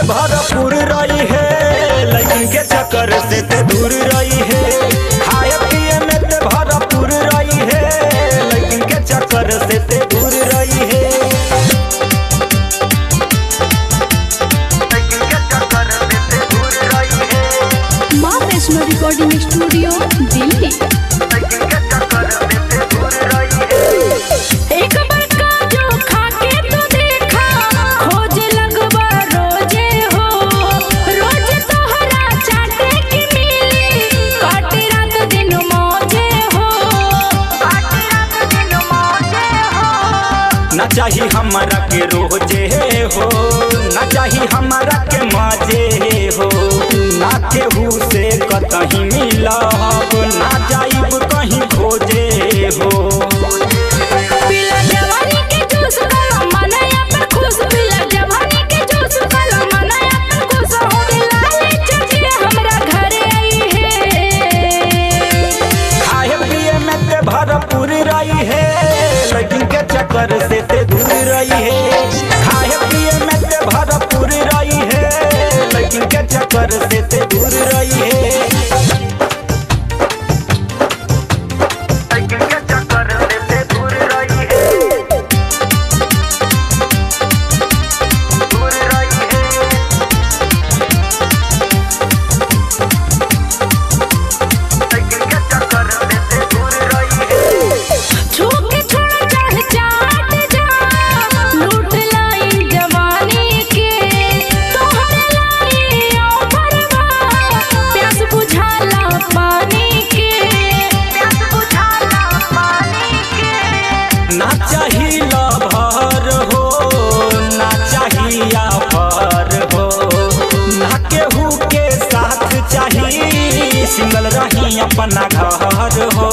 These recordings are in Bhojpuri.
भरपूर रही है, लेकिन के चक्कर से ते दूर रही है। खाए पिए में ते भरपूर रही है, लेकिन के चक्कर से ते दूर रही है। माँ वैष्णो रिकॉर्डिंग स्टूडियो दिल्ली। एक बार का जो खाके तो देखा, खोज लगवा रोजे हो। रोज तोहरा चाटे की मिली, काटी रात दिन मौजे हो। ना चाही हमारा के रोजे हो, ना चाही हमारा के मजे हो। ना केहू से कतही मिलब, ना जाइब कहीं खोजे हो। पिला जवानी के जूस काला मनाया पर खुश, पिला जवानी के जूस काला मनाया पर खुश। हो दिलाले चचिया हमरा घरे आई है। खाए पिए में ते भरपूर रही है, लेकिन के चक्कर से ते दूर रही है। खाए पिए में ते भरपूर रही है, लेकिन के चक्कर से ते दूर रही है। छूके छोड़ चढ़ चाट जा, लूट लाई जवानी के। तोहरे लाई ऑफर बा, प्यास बुझाला पानी के। ना चाही लभर हो, ना चाही आफर हो। ना केहू के साथ चाही, सिंगल रही अपना घर हो।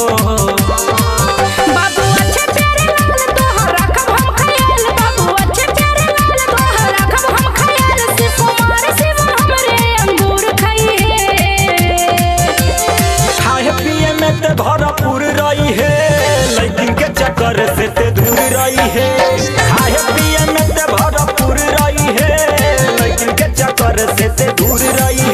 बाबू अच्छे प्यारे लाल तोहरा कब हम खयाल, बाबू अच्छे प्यारे लाल तोहरा कब हम खयाल। सिर्फ मारे सिर्फ हमरे अंगूर खाई है। खाए पिए में ते भरपूर रही है, लेकिन के चक्कर से ते दूर रही है। खाए पिए में ते भरपूर रही है, लेकिन के चक्कर से ते दूर रही है।